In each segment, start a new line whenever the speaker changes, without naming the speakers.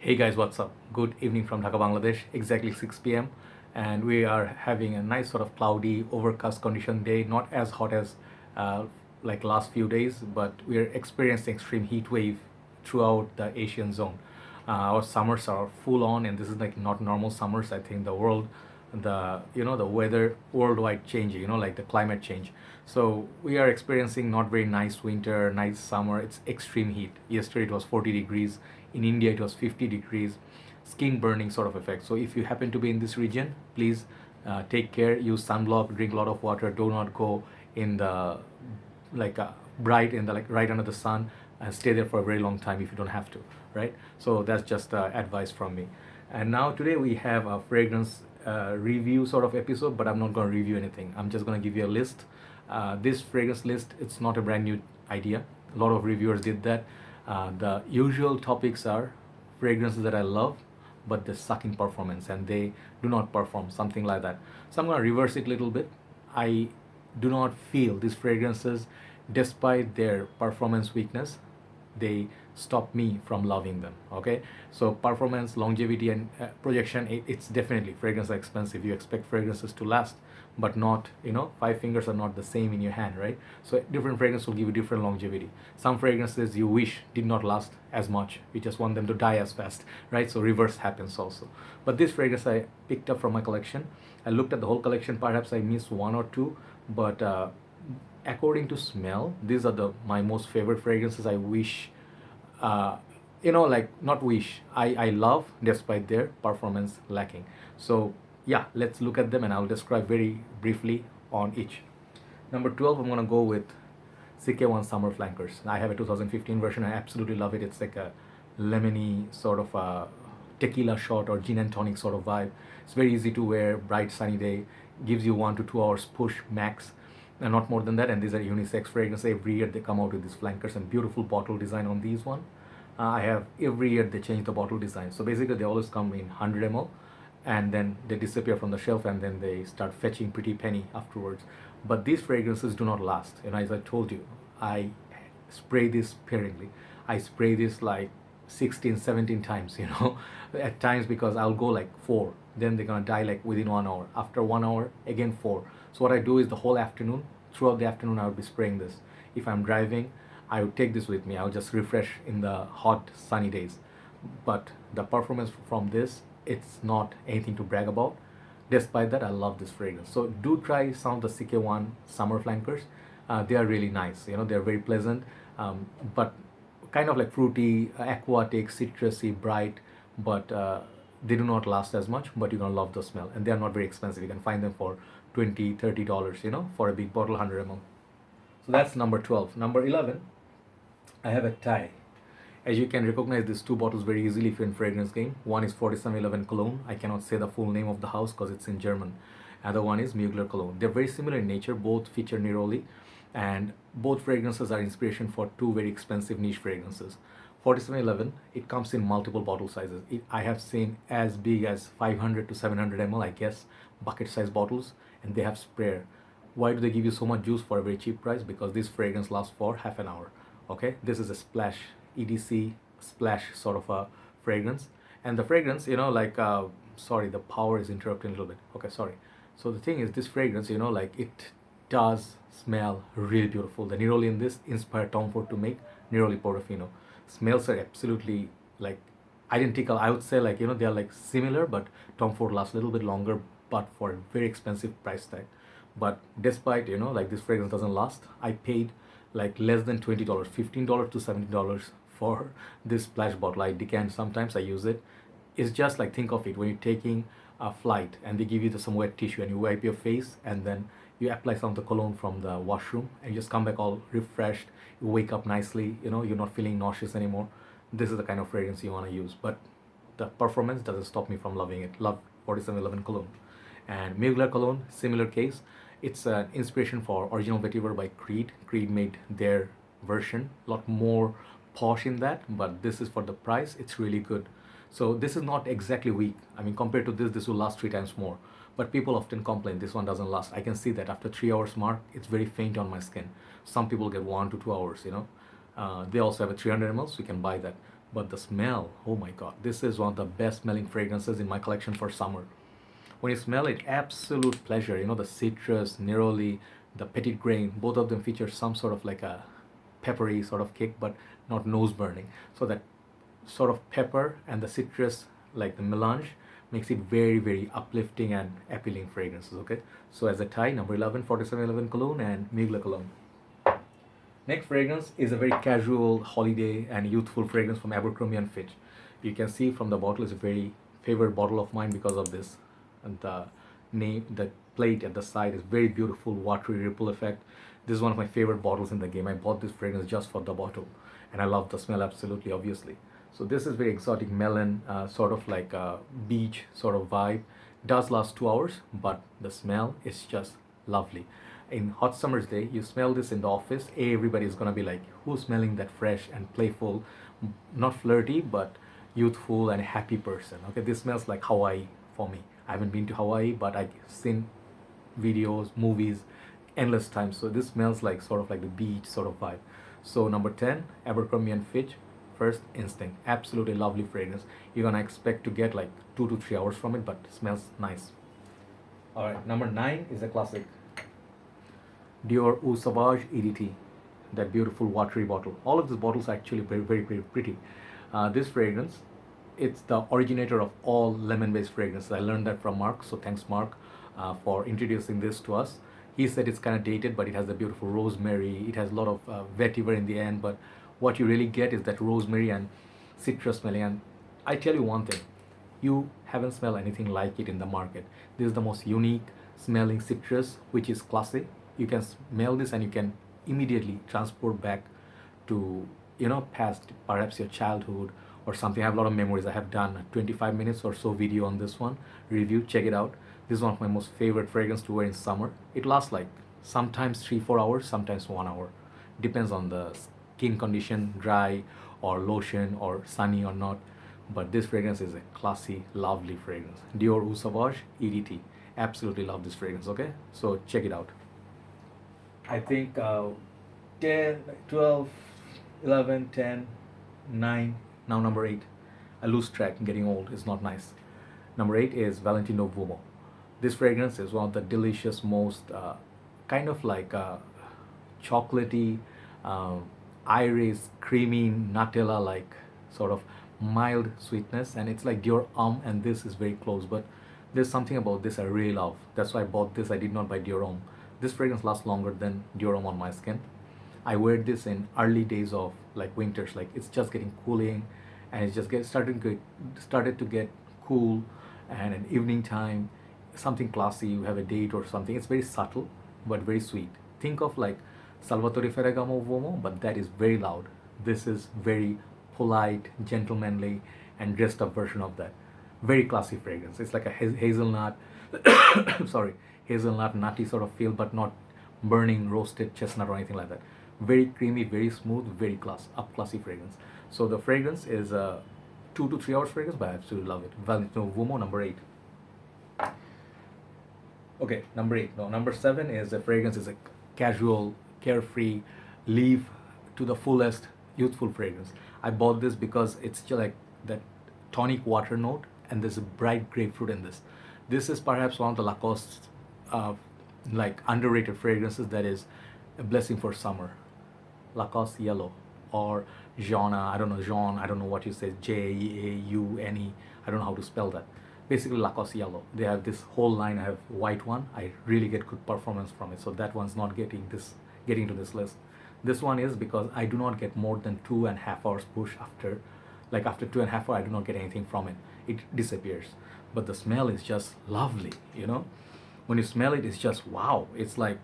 Hey guys, what's up? Good evening from Dhaka, Bangladesh. Exactly 6 p.m. And we are having a nice sort of cloudy, overcast condition day. Not as hot as like last few days, but we are experiencing extreme heat wave throughout the Asian zone. Our summers are full on, and this is like not normal summers. I think the weather worldwide changing. Like the climate change. So we are experiencing not very nice winter, nice summer. It's extreme heat. Yesterday it was 40 degrees. In India it was 50 degrees. Skin burning sort of effect. So if you happen to be in this region, please take care. Use sunblock. Drink a lot of water. Do not go in the bright in the like right under the sun and stay there for a very long time if you don't have to, right? So that's just advice from me. And now today we have a fragrance review sort of episode, but I'm not going to review anything. I'm just going to give you a list. This fragrance list, it's not a brand new idea. A lot of reviewers did that. The usual topics are fragrances that I love, but they suck in performance and they do not perform, something like that. So I'm going to reverse it a little bit. I do not feel these fragrances, despite their performance weakness, they stop me from loving them. Okay, so performance, longevity, and projection, it's definitely, fragrance are expensive. You expect fragrances to last, but not, five fingers are not the same in your hand, right? So different fragrances will give you different longevity. Some fragrances you wish did not last as much, you just want them to die as fast, right? So reverse happens also. But this fragrance I picked up from my collection. I looked at the whole collection, perhaps I missed one or two, but according to smell, these are my most favorite fragrances. I wish, like not wish, I love despite their performance lacking. So yeah, let's look at them and I'll describe very briefly on each. Number 12, I'm gonna go with CK1 Summer Flankers. I have a 2015 version. I absolutely love it. It's like a lemony sort of a tequila shot or gin and tonic sort of vibe. It's very easy to wear, bright sunny day, gives you 1 to 2 hours push max, and not more than that. And these are unisex fragrances. Every year they come out with these flankers and beautiful bottle design on these one. I have every year they change the bottle design. So basically they always come in 100 ml and then they disappear from the shelf and then they start fetching pretty penny afterwards. But these fragrances do not last. As I told you, I spray this sparingly. I spray this like 16, 17 times, at times, because I'll go like 4, then they're gonna die like within 1 hour. After 1 hour, again 4. So what I do is the whole afternoon, throughout the afternoon, I would be spraying this. If I'm driving, I would take this with me. I'll just refresh in the hot, sunny days. But the performance from this, it's not anything to brag about. Despite that, I love this fragrance. So do try some of the CK1 Summer Flankers. They are really nice. They're very pleasant, but kind of like fruity, aquatic, citrusy, bright, but they do not last as much, but you're gonna love the smell. And they are not very expensive. You can find them for $20, $30, for a big bottle, 100 ml. So that's number 12. Number 11, I have a tie. As you can recognize these two bottles very easily if you're in fragrance game. One is 4711 Cologne. I cannot say the full name of the house because it's in German. Other one is Mugler Cologne. They're very similar in nature. Both feature Neroli, and both fragrances are inspiration for two very expensive niche fragrances. 4711, it comes in multiple bottle sizes. I have seen as big as 500 to 700 ml, I guess, bucket size bottles, and they have sprayer. Why do they give you so much juice for a very cheap price? Because this fragrance lasts for half an hour. Okay, this is a splash EDC splash sort of a fragrance. And the fragrance, sorry, the power is interrupting a little bit. Okay, sorry. So the thing is, this fragrance, it does smell really beautiful. The Neroli in this inspired Tom Ford to make Neroli Portofino. Smells are absolutely like identical. I would say they are like similar, but Tom Ford lasts a little bit longer, but for a very expensive price tag. But despite, this fragrance doesn't last, I paid like less than $20, $15 to $17 for this splash bottle. I decant sometimes, I use it. It's just like, think of it when you're taking a flight and they give you some wet tissue and you wipe your face and then you apply some of the cologne from the washroom and you just come back all refreshed. You wake up nicely, you're not feeling nauseous anymore. This is the kind of fragrance you want to use. But the performance doesn't stop me from loving it. Love 4711 Cologne. And Mugler Cologne, similar case. It's an inspiration for Original Vetiver by Creed. Creed made their version, a lot more posh in that, but this is for the price, it's really good. So this is not exactly weak. Compared to this will last 3 times more. But people often complain this one doesn't last. I can see that after 3 hours mark, it's very faint on my skin. Some people get 1 to 2 hours, They also have a 300 ml, so you can buy that. but the smell, oh my god, this is one of the best smelling fragrances in my collection for summer. When you smell it, absolute pleasure. You know, the citrus, neroli, the petit grain, both of them feature some sort of like a peppery sort of kick, but not nose burning. So that sort of pepper and the citrus, like the melange, makes it very, very uplifting and appealing fragrances. Okay, so as a tie, number 11, 4711 Cologne and Mugler Cologne. Next fragrance is a very casual, holiday and youthful fragrance from Abercrombie and Fitch. You can see from the bottle, is a very favorite bottle of mine because of this. And the name, the plate at the side is very beautiful, watery ripple effect. This is one of my favorite bottles in the game. I bought this fragrance just for the bottle, and I love the smell absolutely, obviously. So this is very exotic melon, sort of like a beach sort of vibe. Does last 2 hours, but the smell is just lovely. In hot summer's day, you smell this in the office, everybody's gonna be like, who's smelling that fresh and playful, not flirty, but youthful and happy person. Okay, this smells like Hawaii for me. I haven't been to Hawaii, but I've seen videos, movies, endless times. So this smells like sort of like the beach sort of vibe. So number 10, Abercrombie and Fitch, First Instinct. Absolutely lovely fragrance. You're gonna expect to get like 2 to 3 hours from it, but it smells nice. All right, number 9 is a classic. Dior Eau Sauvage EDT, that beautiful watery bottle. All of these bottles are actually very, very, very pretty. This fragrance, it's the originator of all lemon-based fragrances. I learned that from Mark, so thanks Mark for introducing this to us. He said it's kind of dated, but it has a beautiful rosemary. It has a lot of vetiver in the end, but what you really get is that rosemary and citrus smelling. And I tell you one thing, you haven't smelled anything like it in the market. This is the most unique smelling citrus, which is classic. You can smell this and you can immediately transport back to, you know, past perhaps your childhood or something. I have a lot of memories. I have done a 25 minutes or so video on this one, review, check it out. This is one of my most favorite fragrance to wear in summer. It lasts like sometimes 3-4 hours, sometimes 1 hour. Depends on the skin condition, dry or lotion or sunny or not. But this fragrance is a classy, lovely fragrance. Dior Eau Sauvage EDT. Absolutely love this fragrance, okay? So check it out. I think 10, 12, 11, 10, 9, now number 8. I lose track, getting old is not nice. Number 8 is Valentino Uomo. This fragrance is one of the delicious, most kind of like chocolatey, iris, creamy, Nutella-like sort of mild sweetness, and it's like Dior Homme, and this is very close, but there's something about this I really love. That's why I bought this. I did not buy Dior Homme. This fragrance lasts longer than Dior Homme on my skin. I wear this in early days of like winters, like it's just getting cooling, and it's just started to get cool, and in evening time, something classy. You have a date or something. It's very subtle but very sweet. Think of like Salvatore Ferragamo Uomo, but that is very loud. This is very polite, gentlemanly, and dressed up version of that. Very classy fragrance. It's like a hazelnut, sorry, hazelnut nutty sort of feel, but not burning roasted chestnut or anything like that. Very creamy, very smooth, very classy fragrance. So the fragrance is a 2 to 3 hours fragrance, but I absolutely love it. Valentino Uomo, number 8. Okay, number 8. No, number 7 is a fragrance is a casual, carefree, live to the fullest, youthful fragrance. I bought this because it's just like that tonic water note, and there's a bright grapefruit in this. This is perhaps one of the Lacoste like underrated fragrances that is a blessing for summer. Lacoste Yellow or Jean, I don't know what you say, Jaune, I don't know how to spell that. Basically Lacoste Yellow. They have this whole line. I have white one. I really get good performance from it. So that one's not getting to this list. This one is because I do not get more than 2.5 hours push after 2.5 hours, I do not get anything from it. It disappears. But the smell is just lovely, you know. When you smell it, it's just wow. It's like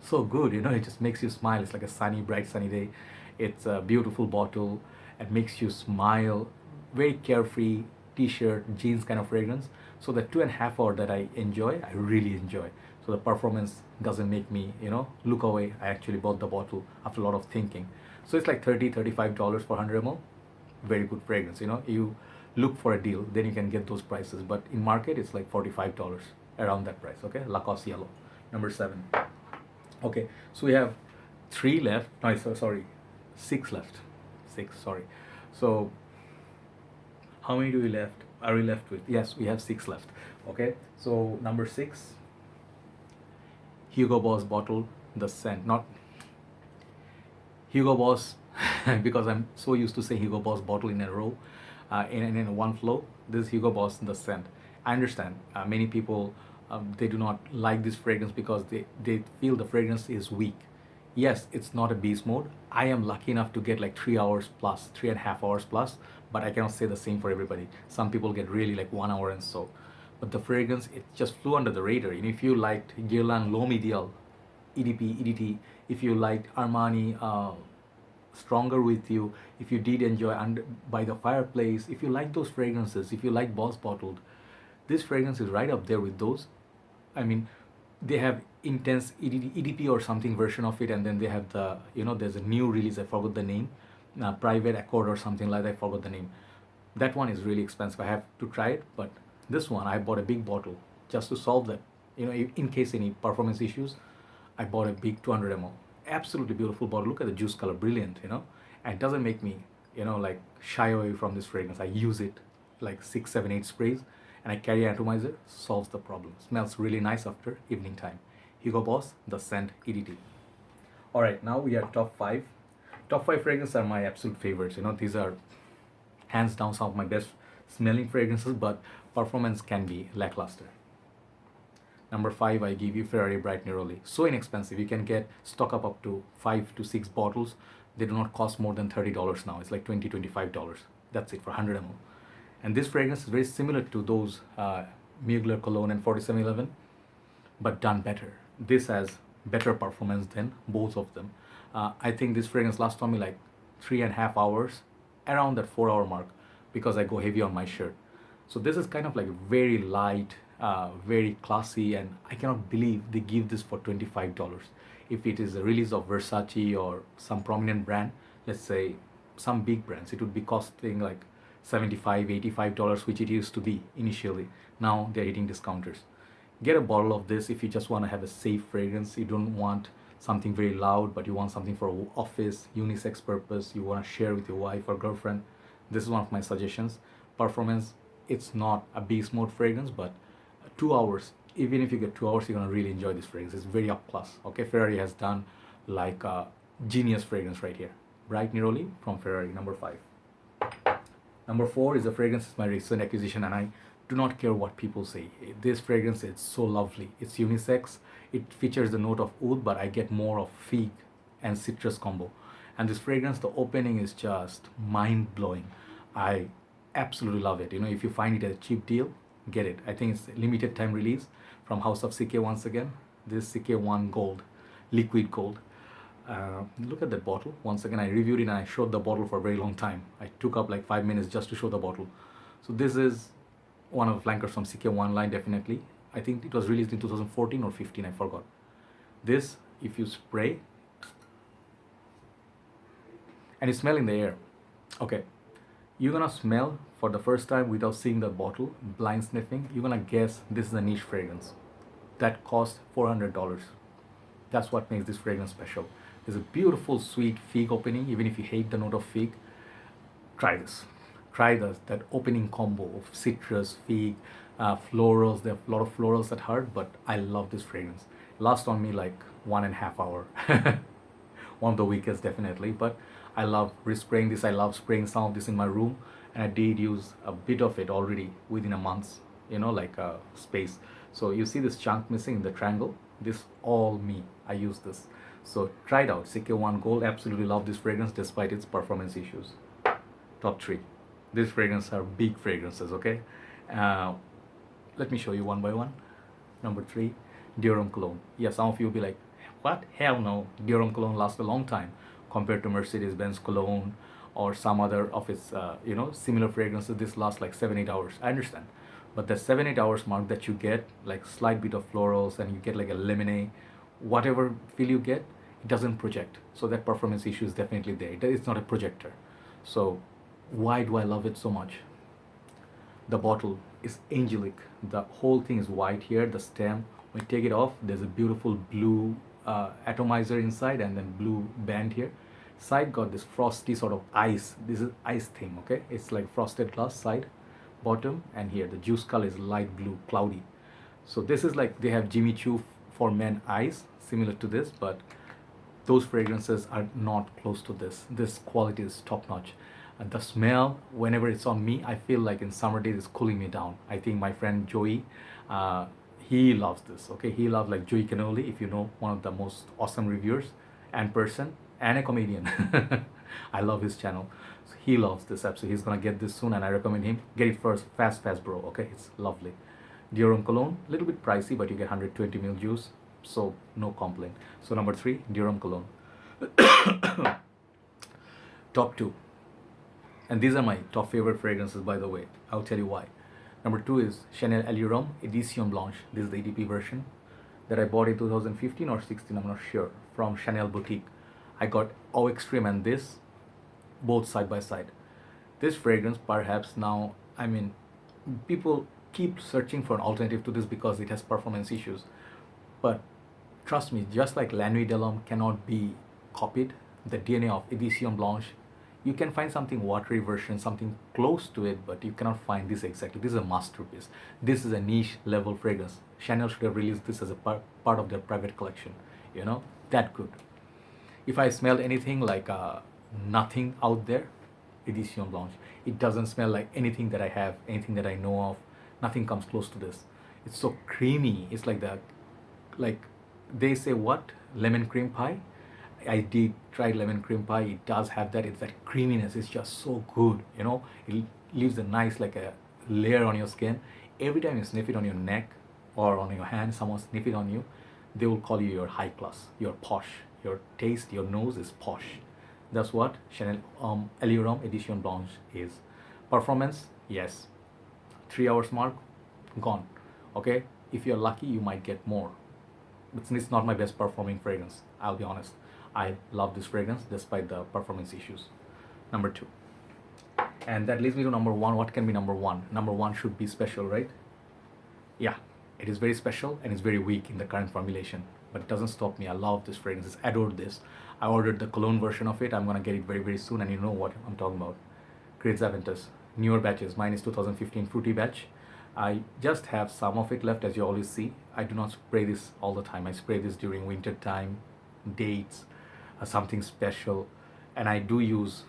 so good, you know. It just makes you smile. It's like a bright sunny day. It's a beautiful bottle. It makes you smile. Very carefree t-shirt, jeans kind of fragrance. So the 2.5 hour that I enjoy, I really enjoy. So the performance doesn't make me, you know, look away. I actually bought the bottle after a lot of thinking. So it's like $35 for 100 ml. Very good fragrance, you know. You look for a deal, then you can get those prices. But in market, it's like $45, around that price. Okay, Lacoste Yellow, number 7. Okay, so we have 3 left. No, sorry, 6 left. 6, sorry. So how many do we left? Are we left with? Yes, we have 6 left. Okay, so number 6, Hugo Boss bottle, the scent, not Hugo Boss, because I'm so used to saying Hugo Boss bottle in a row, in one flow. This is Hugo Boss, the scent. I understand many people, they do not like this fragrance because they feel the fragrance is weak. Yes, it's not a beast mode. I am lucky enough to get like 3 hours plus, 3.5 hours plus, but I cannot say the same for everybody. Some people get really like 1 hour and so. But the fragrance, it just flew under the radar. And if you liked Guerlain L'Homme Ideal, EDP, EDT, if you liked Armani, Stronger With You, if you did enjoy Under by the Fireplace, if you like those fragrances, if you like Boss Bottled, this fragrance is right up there with those. I mean, they have intense EDP or something version of it, and then they have the, there's a new release, I forgot the name, Private Accord or something like that, I forgot the name. That one is really expensive. I have to try it, but this one, I bought a big bottle just to solve that. In case any performance issues, I bought a big 200 ml. Absolutely beautiful bottle. Look at the juice color, brilliant, And it doesn't make me, like shy away from this fragrance. I use it like 6, 7, 8 sprays, and I carry an atomizer, solves the problem. Smells really nice after evening time. Hugo Boss, the scent EDT. All right, now we are top 5. Top 5 fragrances are my absolute favorites. These are hands down some of my best smelling fragrances, but performance can be lackluster. Number 5, I give you Ferrari Bright Neroli. So inexpensive. You can get stock up to 5 to 6 bottles. They do not cost more than $30 now. It's like $20, $25. That's it for 100 ml. And this fragrance is very similar to those Mugler Cologne and 4711, but done better. This has better performance than both of them. I think this fragrance lasts on me like 3.5 hours, around that 4-hour mark, because I go heavy on my shirt. So this is kind of like very light, very classy, and I cannot believe they give this for $25. If it is a release of Versace or some prominent brand, let's say some big brands, it would be costing like $75, $85, which it used to be initially. Now they're hitting discounters. Get a bottle of this if you just want to have a safe fragrance. You don't want something very loud, but you want something for office, unisex purpose. You want to share with your wife or girlfriend. This is one of my suggestions. Performance, it's not a beast mode fragrance, but 2 hours. Even if you get 2 hours, you're gonna really enjoy this fragrance. It's very up class. Okay, Ferrari has done like a genius fragrance right here. Bright Neroli from Ferrari, number 5. Number 4 is a fragrance. It's my recent acquisition, and I do not care what people say. This fragrance is so lovely. It's unisex. It features the note of oud, but I get more of fig and citrus combo. And this fragrance, the opening is just mind blowing. I absolutely love it. If you find it at a cheap deal, get it. I think it's a limited time release from House of CK once again. This CK1 Gold, liquid gold. Look at that bottle. Once again, I reviewed it and I showed the bottle for a very long time. I took up like 5 minutes just to show the bottle. So this is one of the flankers from CK1 line, definitely. I think it was released in 2014 or 15, I forgot. This, if you spray, and you smell in the air. Okay, you're gonna smell for the first time without seeing the bottle, blind sniffing. You're gonna guess this is a niche fragrance that costs $400. That's what makes this fragrance special. There's a beautiful sweet fig opening. Even if you hate the note of fig, try this. Try that opening combo of citrus, fig, florals. There are a lot of florals at heart, but I love this fragrance. It lasts on me like 1.5 hours. One of the weakest, definitely, but I love respraying this. I love spraying some of this in my room, and I did use a bit of it already within a month, like a space. So you see this chunk missing in the triangle. This all me. I use this. So try it out. CK1 Gold. Absolutely love this fragrance despite its performance issues. Top 3. These fragrances are big fragrances, okay? Let me show you one by one. Number 3, Dior Cologne. Yeah, some of you will be like, what? Hell no. Dior Cologne lasts a long time compared to Mercedes-Benz Cologne or some other of its, similar fragrances. This lasts like 7-8 hours. I understand. But the 7-8 hours mark that you get, like slight bit of florals, and you get like a lemonade, whatever feel you get, it doesn't project. So that performance issue is definitely there. It's not a projector. So why do I love it so much? The bottle is angelic. The whole thing is white here, the stem. When you take it off, there's a beautiful blue atomizer inside, and then blue band here. Side got this frosty sort of ice. This is ice thing, okay? It's like frosted glass side, bottom, and here the juice color is light blue, cloudy. So this is like they have Jimmy Choo for men eyes, similar to this, but those fragrances are not close to this. This quality is top notch. And the smell, whenever it's on me, I feel like in summer days it's cooling me down. I think my friend Joey, he loves this. Okay, he loves like Joey Cannoli, if you know, one of the most awesome reviewers and person and a comedian. I love his channel. So he loves this app, so he's gonna get this soon, and I recommend him get it first, fast, bro. Okay, it's lovely. Dior Cologne, little bit pricey, but you get 120 ml juice, so no complaint. So number 3, Dior Cologne. Top 2, and these are my top favorite fragrances, by the way. I'll tell you why. Number 2 is Chanel Allure Edition Blanche. This is the EDP version that I bought in 2015 or 16, I'm not sure, from Chanel Boutique. I got Eau Extreme and this, both side by side. This fragrance, perhaps now, I mean, people keep searching for an alternative to this because it has performance issues. But trust me, just like La Nuit de l'Homme cannot be copied, the DNA of Edition Blanche, you can find something watery version, something close to it, but you cannot find this exactly. This is a masterpiece. This is a niche level fragrance. Chanel should have released this as a part of their private collection, you know, that good. If I smelled anything like nothing out there, Edition Blanche. It doesn't smell like anything that I have, anything that I know of. Nothing comes close to this. It's so creamy. It's like the, like they say what? Lemon cream pie? I did try lemon cream pie. It does have that. It's that creaminess. It's just so good. You know, it leaves a nice like a layer on your skin. Every time you sniff it on your neck or on your hand, someone sniff it on you, they will call you your high class, your posh. Your taste, your nose is posh. That's what Chanel Allure Edition Blanche is. Performance, yes. 3 hours mark, gone. Okay, if you're lucky, you might get more. It's not my best performing fragrance, I'll be honest. I love this fragrance despite the performance issues. Number 2. And that leads me to number 1. What can be number 1? Number 1 should be special, right? Yeah, it is very special and it's very weak in the current formulation. But it doesn't stop me. I love this fragrance. I adored this. I ordered the cologne version of it. I'm gonna get it very, very soon, and you know what I'm talking about. Creates Aventus. Newer batches. Mine is 2015 fruity batch. I just have some of it left, as you always see. I do not spray this all the time. I spray this during winter time, dates, something special, and I do use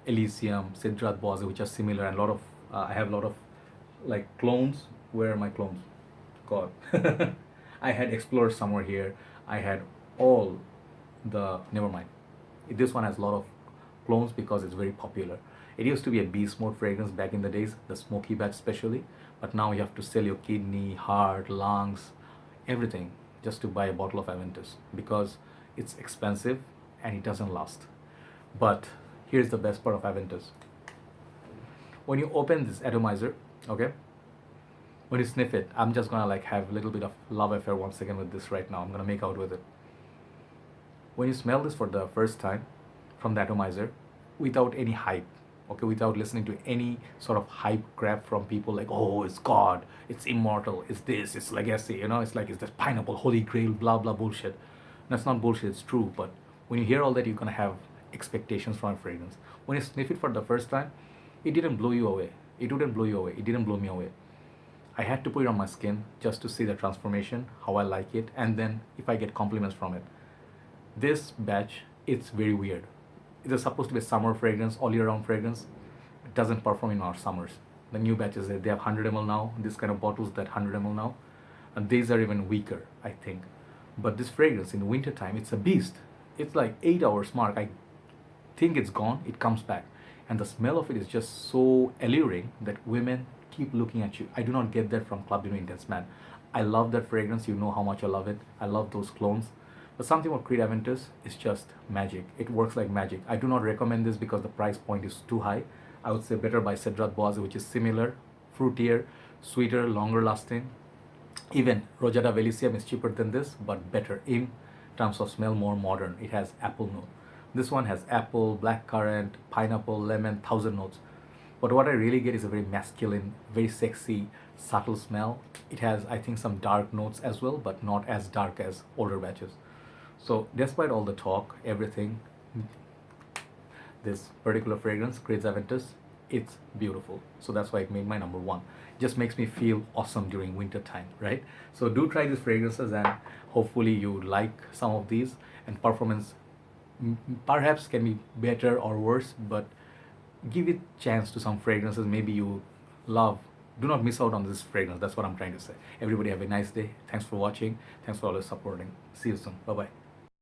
Elysium, Sidrat Boise, which are similar, and a lot of I have a lot of like clones. Where are my clones? God. I had Explorer somewhere here. I had all the, never mind. This one has a lot of clones because it's very popular. It used to be a beast mode fragrance back in the days, the smoky batch especially, but now you have to sell your kidney, heart, lungs, everything just to buy a bottle of Aventus because it's expensive and it doesn't last. But here's the best part of Aventus. When you open this atomizer, okay, when you sniff it, I'm just gonna like have a little bit of love affair once again with this right now. I'm gonna make out with it. When you smell this for the first time from the atomizer, without any hype, okay, without listening to any sort of hype crap from people like, oh, it's God, it's immortal, it's this, it's legacy, you know, it's like, it's this pineapple, holy grail, blah, blah, bullshit. That's not bullshit, it's true, but when you hear all that, you're gonna have expectations from a fragrance. When you sniff it for the first time, it didn't blow you away. It wouldn't blow you away. It didn't blow me away. I had to put it on my skin just to see the transformation, how I like it, and then if I get compliments from it. This batch, it's very weird. It is supposed to be a summer fragrance, all year round fragrance. It doesn't perform in our summers. The new batches, they have 100 ml now, this kind of bottles that 100 ml now, and these are even weaker, I think. But this fragrance in the winter time, it's a beast. It's like 8 hours mark. I think it's gone, it comes back. And the smell of it is just so alluring that women keep looking at you. I do not get that from Club Dino Intense Man. I love that fragrance. You know how much I love it. I love those clones. But something about Creed Aventus is just magic. It works like magic. I do not recommend this because the price point is too high. I would say better buy Cedrat Boise, which is similar, fruitier, sweeter, longer lasting. Even Rosada Velicium is cheaper than this, but better in terms of smell, more modern. It has apple note. This one has apple, blackcurrant, pineapple, lemon, 1,000 notes. But what I really get is a very masculine, very sexy, subtle smell. It has, I think, some dark notes as well, but not as dark as older batches. So despite all the talk, everything, this particular fragrance, Creates Aventus. It's beautiful. So that's why it made my number one. Just makes me feel awesome during winter time, right? So do try these fragrances, and hopefully you like some of these. And performance perhaps can be better or worse, but give it chance to some fragrances maybe you love. Do not miss out on this fragrance. That's what I'm trying to say. Everybody have a nice day. Thanks for watching. Thanks for always supporting. See you soon. Bye bye.